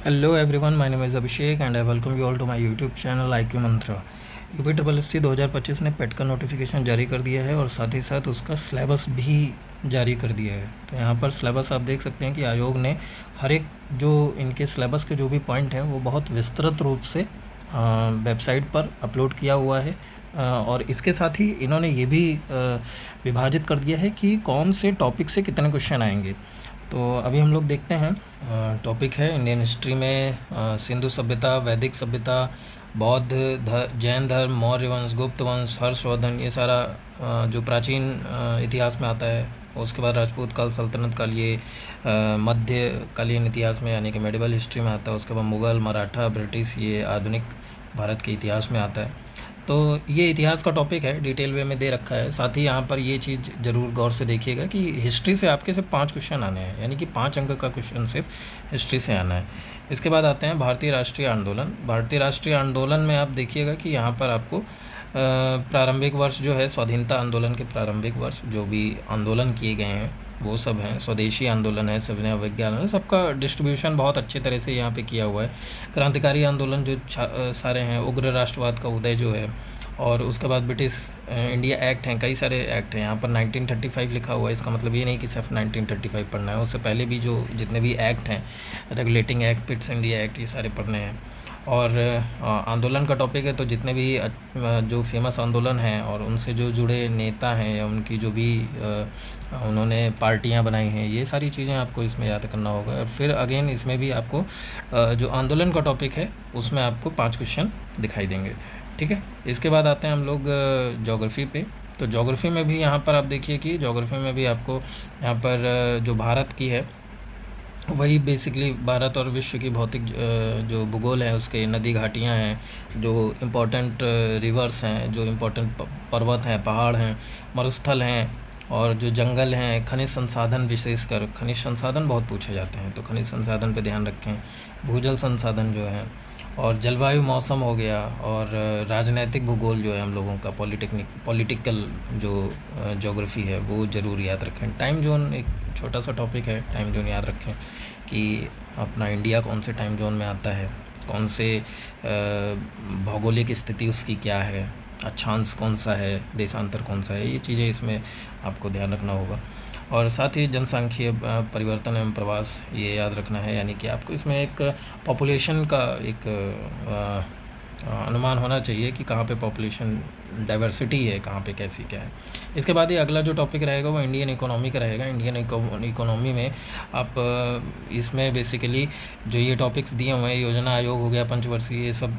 Hello everyone, my name is Abhishek and I welcome you all to my YouTube channel IQ Mantra। UP triple S C 2025 ने पेट का notification जारी कर दिया है और साथ ही साथ उसका सिलेबस भी जारी कर दिया है। तो यहाँ पर सिलेबस आप देख सकते हैं कि आयोग ने हर एक जो इनके सिलेबस के जो भी पॉइंट हैं वो बहुत विस्तृत रूप से वेबसाइट पर अपलोड किया हुआ है। और इसके साथ ही इन्होंने ये भी विभाजित कर दिया है कि कौन से टॉपिक से कितने क्वेश्चन आएंगे। तो अभी हम लोग देखते हैं। टॉपिक है इंडियन हिस्ट्री में सिंधु सभ्यता, वैदिक सभ्यता, बौद्ध जैन धर्म, मौर्य वंश, गुप्त वंश, हर्षवर्धन, ये सारा जो प्राचीन इतिहास में आता है। उसके बाद राजपूत काल, सल्तनत काल, ये मध्यकालीन इतिहास में यानी कि मेडिवल हिस्ट्री में आता है। उसके बाद मुग़ल, मराठा, ब्रिटिश, ये आधुनिक भारत के इतिहास में आता है। तो ये इतिहास का टॉपिक है, डिटेल वे में दे रखा है। साथ ही यहाँ पर ये चीज़ ज़रूर गौर से देखिएगा कि हिस्ट्री से आपके सिर्फ 5 क्वेश्चन आने हैं, यानी कि 5 अंक का क्वेश्चन सिर्फ हिस्ट्री से आना है। इसके बाद आते हैं भारतीय राष्ट्रीय आंदोलन। भारतीय राष्ट्रीय आंदोलन में आप देखिएगा कि यहाँ पर आपको प्रारंभिक वर्ष जो है, स्वाधीनता आंदोलन के प्रारंभिक वर्ष जो भी आंदोलन किए गए हैं वो सब हैं। स्वदेशी आंदोलन है, सविनय अवज्ञा आंदोलन, सबका डिस्ट्रीब्यूशन बहुत अच्छे तरह से यहाँ पे किया हुआ है। क्रांतिकारी आंदोलन जो सारे हैं, उग्र राष्ट्रवाद का उदय जो है, और उसके बाद ब्रिटिश इंडिया एक्ट हैं, कई सारे एक्ट हैं। यहाँ पर 1935 लिखा हुआ है, इसका मतलब ये नहीं कि सिर्फ 1935 पढ़ना है, उससे पहले भी जो जितने भी एक्ट हैं, regulating act, Pitt's India act, ये सारे पढ़ने हैं। और आंदोलन का टॉपिक है तो जितने भी जो फेमस आंदोलन हैं और उनसे जो जुड़े नेता हैं या उनकी जो भी उन्होंने पार्टियां बनाई हैं, ये सारी चीज़ें आपको इसमें याद करना होगा। और फिर अगेन इसमें भी आपको जो आंदोलन का टॉपिक है उसमें आपको 5 क्वेश्चन दिखाई देंगे, ठीक है। इसके बाद आते हैं हम लोग ज्योग्राफी पे। तो ज्योग्राफी में भी यहाँ पर आप देखिए कि ज्योग्राफी में भी आपको यहाँ पर जो भारत की है वही बेसिकली भारत और विश्व की भौतिक जो भूगोल है, उसके नदी घाटियाँ हैं, जो इम्पोर्टेंट रिवर्स हैं, जो इम्पोर्टेंट पर्वत हैं, पहाड़ हैं, मरुस्थल हैं, और जो जंगल हैं, खनिज संसाधन, विशेषकर खनिज संसाधन बहुत पूछे जाते हैं तो खनिज संसाधन पे ध्यान रखें। भूजल संसाधन जो है, और जलवायु, मौसम हो गया, और राजनैतिक भूगोल जो है हम लोगों का, पॉलिटिकल जो ज्योग्राफी है वो ज़रूर याद रखें। टाइम जोन एक छोटा सा टॉपिक है, टाइम जोन याद रखें कि अपना इंडिया कौन से टाइम जोन में आता है, कौन से भौगोलिक स्थिति उसकी क्या है, अक्षांश कौन सा है, देशांतर कौन सा है, ये चीज़ें इसमें आपको ध्यान रखना होगा। और साथ ही जनसांख्यिकीय परिवर्तन एवं प्रवास, ये याद रखना है, यानी कि आपको इसमें एक पॉपुलेशन का एक अनुमान होना चाहिए कि कहाँ पे पॉपुलेशन डाइवर्सिटी है, कहाँ पे कैसी क्या है। इसके बाद ये अगला जो टॉपिक रहेगा वो इंडियन इकोनॉमी का रहेगा। इंडियन इकोनॉमी में आप इसमें बेसिकली जो ये टॉपिक्स दिए हुए हैं, योजना आयोग हो गया, पंचवर्षीय, ये सब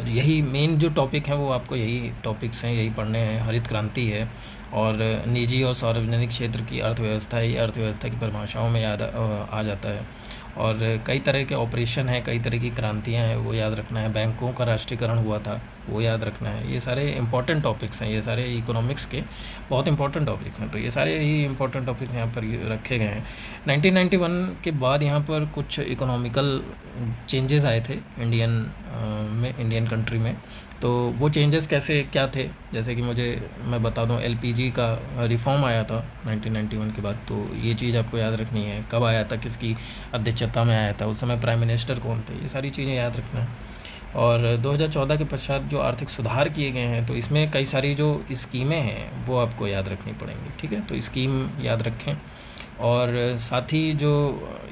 यही मेन जो टॉपिक हैं वो आपको यही टॉपिक्स हैं, यही पढ़ने हैं। हरित क्रांति है, और निजी और सार्वजनिक क्षेत्र की अर्थव्यवस्था, ये अर्थव्यवस्था की परिभाषाओं में याद आ जाता है। और कई तरह के ऑपरेशन हैं, कई तरह की क्रांतियां हैं, वो याद रखना है। बैंकों का राष्ट्रीयकरण हुआ था, वो याद रखना है। ये सारे इंपॉर्टेंट टॉपिक्स हैं, ये सारे इकोनॉमिक्स के बहुत इंपॉर्टेंट टॉपिक्स हैं। तो ये सारे ही इंपॉर्टेंट टॉपिक्स यहाँ पर रखे गए हैं। 1991 के बाद यहाँ पर कुछ इकोनॉमिकल चेंजेस आए थे इंडियन कंट्री में। तो वो चेंजेस कैसे क्या थे, जैसे कि मैं बता दूं, एलपीजी का रिफॉर्म आया था 1991 के बाद। तो ये चीज़ आपको याद रखनी है, कब आया था, किसकी अध्यक्षता में आया था, उस समय प्राइम मिनिस्टर कौन थे, ये सारी चीज़ें याद रखना है। और 2014 के पश्चात जो आर्थिक सुधार किए गए हैं, तो इसमें कई सारी जो स्कीमें हैं वो आपको याद रखनी पड़ेंगी, ठीक है। तो स्कीम याद रखें। और साथ ही जो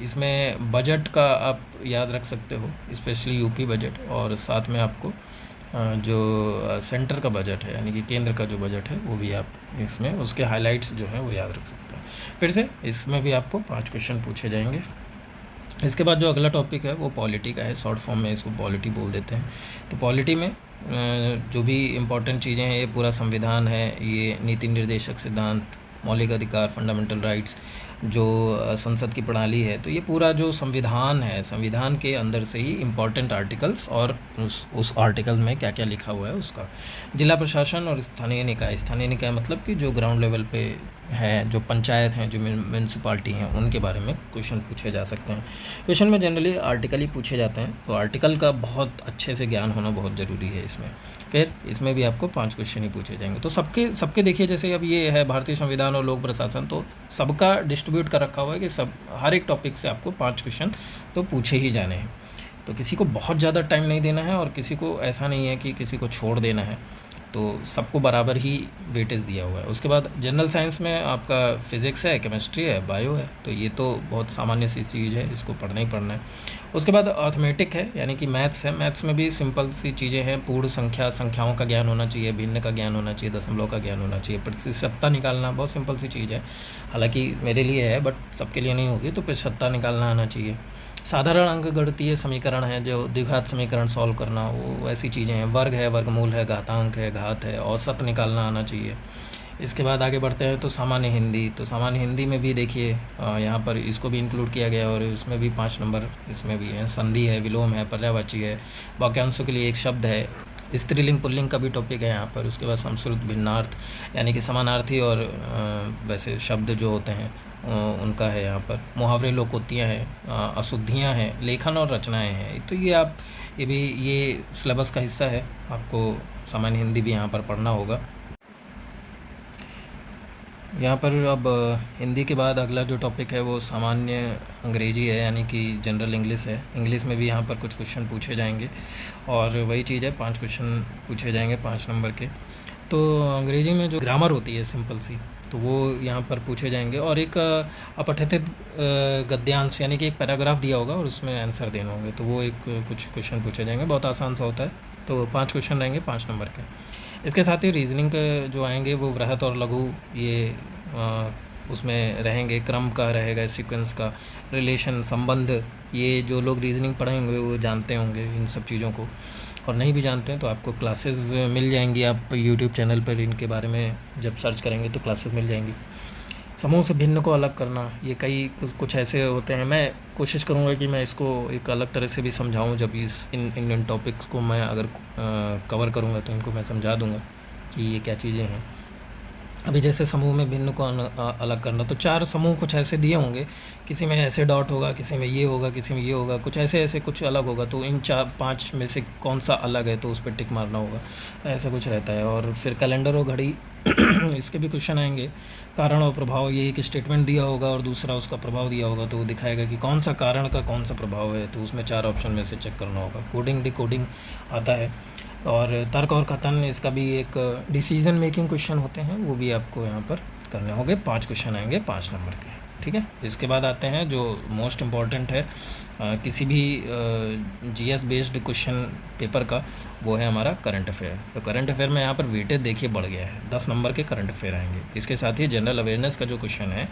इसमें बजट का आप याद रख सकते हो, स्पेशली यूपी बजट, और साथ में आपको जो सेंटर का बजट है यानी कि केंद्र का जो बजट है वो भी आप इसमें उसके हाइलाइट्स जो हैं वो याद रख सकते हैं। फिर से इसमें भी आपको 5 क्वेश्चन पूछे जाएंगे। इसके बाद जो अगला टॉपिक है वो पॉलिटी का है, शॉर्ट फॉर्म में इसको पॉलिटी बोल देते हैं। तो पॉलिटी में जो भी इम्पोर्टेंट चीज़ें हैं, ये पूरा संविधान है, ये नीति निर्देशक सिद्धांत, मौलिक अधिकार, फंडामेंटल राइट्स, जो संसद की प्रणाली है, तो ये पूरा जो संविधान है, संविधान के अंदर से ही इम्पोर्टेंट आर्टिकल्स और उस आर्टिकल में क्या क्या लिखा हुआ है उसका। जिला प्रशासन और स्थानीय निकाय मतलब कि जो ग्राउंड लेवल पे है, जो पंचायत हैं, जो म्यूनसिपाल्टी हैं, उनके बारे में क्वेश्चन पूछे जा सकते हैं। क्वेश्चन में जनरली आर्टिकल ही पूछे जाते हैं, तो आर्टिकल का बहुत अच्छे से ज्ञान होना बहुत ज़रूरी है इसमें। फिर इसमें भी आपको 5 क्वेश्चन ही पूछे जाएंगे। तो सबके देखिए, जैसे अब ये है भारतीय संविधान और लोक प्रशासन, तो सबका डिस्ट्रीब्यूट कर रखा हुआ है कि हर एक टॉपिक से आपको 5 क्वेश्चन तो पूछे ही जाने हैं। तो किसी को बहुत ज़्यादा टाइम नहीं देना है और किसी को ऐसा नहीं है कि किसी को छोड़ देना है, तो सबको बराबर ही वेटेज दिया हुआ है। उसके बाद जनरल साइंस में आपका फिज़िक्स है, केमिस्ट्री है, बायो है, तो ये तो बहुत सामान्य सी चीज़ है, इसको पढ़ना ही पढ़ना है। उसके बाद अर्थमेटिक है, यानी कि मैथ्स है। मैथ्स में भी सिंपल सी चीज़ें हैं, पूर्ण संख्या, संख्याओं का ज्ञान होना चाहिए, भिन्न का ज्ञान होना चाहिए, दशमलव का ज्ञान होना चाहिए, प्रतिशतता निकालना बहुत सिंपल सी चीज़ है, हालांकि मेरे लिए है बट सबके लिए नहीं होगी, तो प्रतिशतता निकालना आना चाहिए। साधारण अंक गणितीय समीकरण है, जो द्विघात समीकरण सॉल्व करना, वो ऐसी चीज़ें हैं। वर्ग है, वर्गमूल है, घातांक है, घात है, औसत निकालना आना चाहिए। इसके बाद आगे बढ़ते हैं तो सामान्य हिंदी। तो सामान्य हिंदी में भी देखिए यहाँ पर इसको भी इंक्लूड किया गया और उसमें भी 5 नंबर इसमें भी है। संधि है, विलोम है, पर्यायवाची है, वाक्यांशों के लिए एक शब्द है, स्त्रीलिंग पुल्लिंग का भी टॉपिक है यहाँ पर। उसके बाद संस्कृत भिन्नार्थ, यानी कि समानार्थी और वैसे शब्द जो होते हैं उनका है यहाँ पर। मुहावरे, लोकोक्तियाँ हैं, अशुद्धियाँ हैं, लेखन और रचनाएँ हैं। तो ये भी ये सिलेबस का हिस्सा है, आपको सामान्य हिंदी भी यहाँ पर पढ़ना होगा। यहाँ पर अब हिंदी के बाद अगला जो टॉपिक है वो सामान्य अंग्रेजी है, यानी कि जनरल इंग्लिश है। इंग्लिश में भी यहाँ पर कुछ क्वेश्चन पूछे जाएंगे और वही चीज़ है, 5 क्वेश्चन पूछे जाएंगे 5 नंबर के। तो अंग्रेजी में जो ग्रामर होती है सिंपल सी, तो वो यहाँ पर पूछे जाएंगे। और एक अपठित गद्यांश, यानी कि एक पैराग्राफ दिया होगा और उसमें आंसर देने होंगे, तो वो एक कुछ क्वेश्चन पूछे जाएंगे, बहुत आसान सा होता है। तो 5 क्वेश्चन रहेंगे 5 नंबर के। इसके साथ ही रीजनिंग के जो आएंगे वो वृहत और लघु, ये उसमें रहेंगे, क्रम का रहेगा, सीक्वेंस का, रिलेशन, संबंध। ये जो लोग रीजनिंग पढ़ेंगे वो जानते होंगे इन सब चीज़ों को, और नहीं भी जानते हैं तो आपको क्लासेस मिल जाएंगी। आप यूट्यूब चैनल पर इनके बारे में जब सर्च करेंगे तो क्लासेस मिल जाएंगी। समूह से भिन्न को अलग करना, ये कई कुछ ऐसे होते हैं। मैं कोशिश करूँगा कि मैं इसको एक अलग तरह से भी समझाऊँ, जब इन टॉपिक्स को मैं अगर कवर करूँगा तो इनको मैं समझा दूँगा कि ये क्या चीज़ें हैं। अभी जैसे समूह में भिन्न को अलग करना, तो 4 समूह कुछ ऐसे दिए होंगे, किसी में ऐसे डॉट होगा, किसी में ये होगा, किसी में ये होगा, कुछ ऐसे कुछ अलग होगा। तो इन 5 में से कौन सा अलग है तो उस पर टिक मारना होगा, ऐसा कुछ रहता है। और फिर कैलेंडर और घड़ी इसके भी क्वेश्चन आएंगे। कारण और प्रभाव, ये एक स्टेटमेंट दिया होगा और दूसरा उसका प्रभाव दिया होगा, तो वो दिखाएगा कि कौन सा कारण का कौन सा प्रभाव है, तो उसमें 4 ऑप्शन में से चेक करना होगा। कोडिंग डिकोडिंग आता है, और तर्क और कथन, इसका भी एक डिसीजन मेकिंग क्वेश्चन होते हैं, वो भी आपको यहाँ पर करने होंगे। 5 क्वेश्चन आएंगे 5 नंबर के, ठीक है। इसके बाद आते हैं जो मोस्ट इम्पॉर्टेंट है किसी भी जीएस बेस्ड क्वेश्चन पेपर का, वो है हमारा करंट अफेयर। तो करंट अफेयर में यहाँ पर वेटेज देखिए बढ़ गया है, 10 नंबर के करंट अफेयर आएंगे। इसके साथ ही जनरल अवेयरनेस का जो क्वेश्चन है,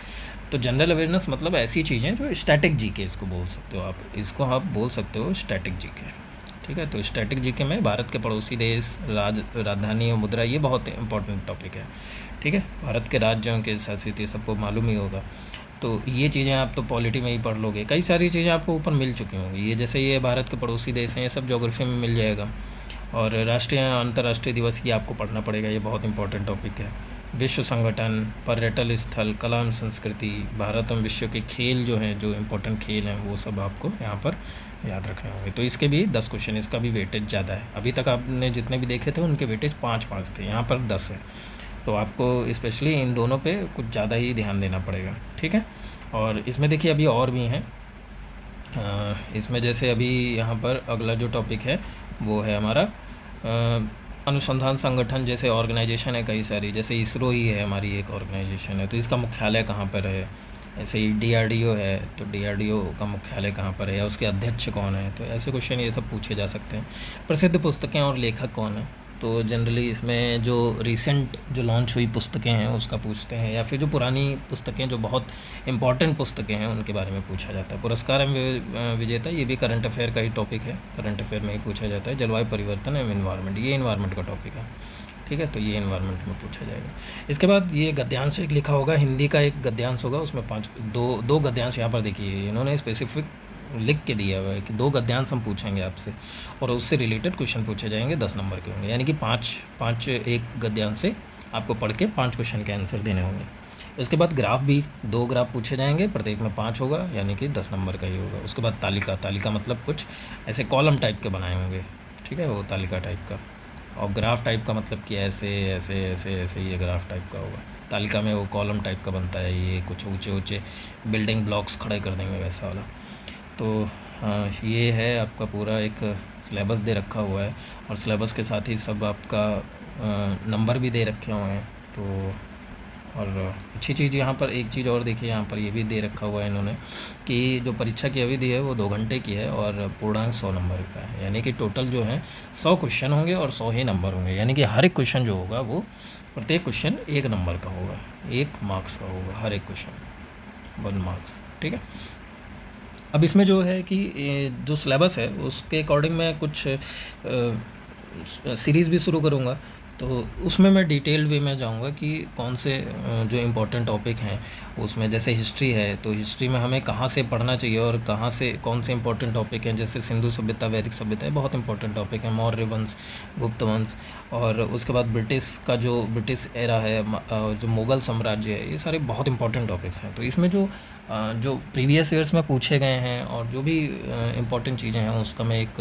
तो जनरल अवेयरनेस मतलब ऐसी चीज़ें जो स्टैटिक जीके, इसको बोल सकते हो आप, इसको आप बोल सकते हो स्टैटिक जीके, ठीक है। तो स्टैटिक जीके में भारत के पड़ोसी देश, राजधानी और मुद्रा, ये बहुत इंपॉर्टेंट टॉपिक है, ठीक है। भारत के राज्यों के शासित, ये सबको मालूम ही होगा। तो ये चीज़ें आप तो पॉलिटी में ही पढ़ लोगे, कई सारी चीज़ें आपको ऊपर मिल चुकी होंगी। ये जैसे ये भारत के पड़ोसी देश हैं, ये सब ज्योग्राफी में मिल जाएगा। और राष्ट्रीय अंतर्राष्ट्रीय दिवस ये आपको पढ़ना पड़ेगा, ये बहुत इंपॉर्टेंट टॉपिक है। विश्व संगठन, पर्यटन स्थल, कला एवं संस्कृति, भारत एवं विश्व के खेल जो हैं, जो इम्पोर्टेंट खेल हैं, वो सब आपको यहाँ पर याद रखने होंगे। तो इसके भी 10 क्वेश्चन, इसका भी वेटेज ज़्यादा है। अभी तक आपने जितने भी देखे थे उनके वेटेज 5-5 थे, यहाँ पर 10 है। तो आपको स्पेशली इन दोनों पे कुछ ज़्यादा ही ध्यान देना पड़ेगा, ठीक है। और इसमें देखिए अभी और भी हैं, इसमें जैसे अभी यहाँ पर अगला जो टॉपिक है वो है हमारा अनुसंधान संगठन। जैसे ऑर्गेनाइजेशन है कई सारी, जैसे इसरो ही है हमारी एक ऑर्गेनाइजेशन है, तो इसका मुख्यालय कहाँ पर है। ऐसे ही डीआरडीओ है, तो डीआरडीओ का मुख्यालय कहाँ पर है, या उसके अध्यक्ष कौन है। तो ऐसे क्वेश्चन ये सब पूछे जा सकते हैं। प्रसिद्ध पुस्तकें और लेखक कौन है, तो जनरली इसमें जो रिसेंट जो लॉन्च हुई पुस्तकें हैं उसका पूछते हैं, या फिर जो पुरानी पुस्तकें जो बहुत इंपॉर्टेंट पुस्तकें हैं उनके बारे में पूछा जाता है। पुरस्कार एवं विजेता, ये भी करंट अफेयर का ही टॉपिक है, करंट अफेयर में ही पूछा जाता है। जलवायु परिवर्तन एवं इन्वायरमेंट, ये इन्वायरमेंट का टॉपिक है, ठीक है। तो ये इन्वायरमेंट में पूछा जाएगा। इसके बाद ये गद्यांश एक लिखा होगा, हिंदी का एक गद्यांश होगा, उसमें 2 गद्यांश यहाँ पर देखिए इन्होंने स्पेसिफिक लिख के दिया हुआ है कि 2 गद्यांश हम पूछेंगे आपसे, और उससे रिलेटेड क्वेश्चन पूछे जाएंगे, 10 नंबर के होंगे। यानी कि 5 एक गद्यांश से आपको पढ़ के 5 क्वेश्चन के आंसर देने होंगे। उसके बाद ग्राफ भी 2 ग्राफ पूछे जाएंगे, प्रत्येक में 5 होगा, यानी कि 10 नंबर का ही होगा। उसके बाद तालिका मतलब कुछ ऐसे कॉलम टाइप के बनाए होंगे, ठीक है, वो तालिका टाइप का। और ग्राफ टाइप का मतलब कि ऐसे ऐसे ऐसे ऐसे ये ग्राफ टाइप का होगा। तालिका में वो कॉलम टाइप का बनता है, ये कुछ ऊंचे ऊंचे बिल्डिंग ब्लॉक्स खड़े कर देंगे वैसा वाला। तो ये है आपका पूरा एक सिलेबस दे रखा हुआ है, और सिलेबस के साथ ही सब आपका नंबर भी दे रखे हुए हैं। तो और अच्छी चीज़ यहाँ पर एक चीज़ और देखिए, यहाँ पर ये भी दे रखा हुआ है इन्होंने कि जो परीक्षा की अवधि है वो 2 घंटे की है और पूर्णांक 100 नंबर का है। यानी कि टोटल जो है 100 क्वेश्चन होंगे और 100 ही नंबर होंगे। यानी कि हर एक क्वेश्चन जो होगा वो प्रत्येक क्वेश्चन 1 नंबर का होगा, 1 मार्क्स का होगा हर एक क्वेश्चन, 1 मार्क्स। ठीक है। अब इसमें जो है कि जो सिलेबस है उसके अकॉर्डिंग मैं कुछ सीरीज़ भी शुरू करूँगा। तो उसमें मैं डिटेल वे में जाऊँगा कि कौन से जो इम्पोर्टेंट टॉपिक हैं उसमें, जैसे हिस्ट्री है तो हिस्ट्री में हमें कहाँ से पढ़ना चाहिए और कहाँ से कौन से इम्पोर्टेंट टॉपिक हैं। जैसे सिंधु सभ्यता, वैदिक सभ्यता है, बहुत इंपॉर्टेंट टॉपिक है। मौर्य वंश, गुप्त वंश, और उसके बाद ब्रिटिश का जो ब्रिटिश एरा है, जो मुग़ल साम्राज्य है, ये सारे बहुत इंपॉर्टेंट टॉपिक्स हैं। तो इसमें जो प्रीवियस ईयर्स में पूछे गए हैं और जो भी इम्पोर्टेंट चीज़ें हैं उसका मैं एक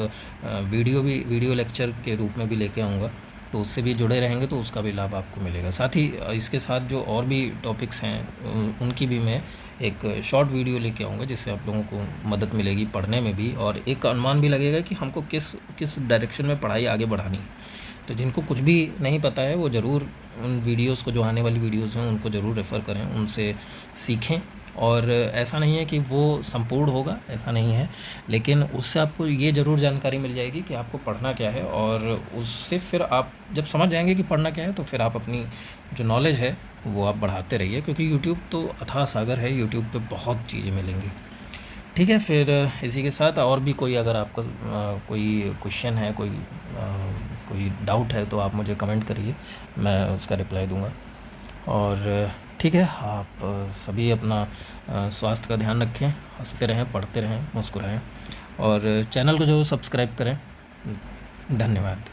वीडियो लेक्चर के रूप में भी लेके आऊँगा। तो उससे भी जुड़े रहेंगे तो उसका भी लाभ आपको मिलेगा। साथ ही इसके साथ जो और भी टॉपिक्स हैं उनकी भी मैं एक शॉर्ट वीडियो लेके आऊँगा, जिससे आप लोगों को मदद मिलेगी पढ़ने में भी, और एक अनुमान भी लगेगा कि हमको किस डायरेक्शन में पढ़ाई आगे बढ़ानी है। तो जिनको कुछ भी नहीं पता है वो ज़रूर उन वीडियोज़ को, जो आने वाली वीडियोज़ हैं उनको ज़रूर रेफ़र करें, उनसे सीखें। और ऐसा नहीं है कि वो संपूर्ण होगा, ऐसा नहीं है, लेकिन उससे आपको ये ज़रूर जानकारी मिल जाएगी कि आपको पढ़ना क्या है, और उससे फिर आप जब समझ जाएंगे कि पढ़ना क्या है तो फिर आप अपनी जो नॉलेज है वो आप बढ़ाते रहिए, क्योंकि यूट्यूब तो अथाह सागर है, यूट्यूब पे बहुत चीज़ें मिलेंगी। ठीक है। फिर इसी के साथ और भी कोई अगर आपका कोई क्वेश्चन है, कोई डाउट है तो आप मुझे कमेंट करिए, मैं उसका रिप्लाई दूंगा। और ठीक है, आप सभी अपना स्वास्थ्य का ध्यान रखें, हंसते रहें, पढ़ते रहें, मुस्कुराएं, और चैनल को जो सब्सक्राइब करें। धन्यवाद।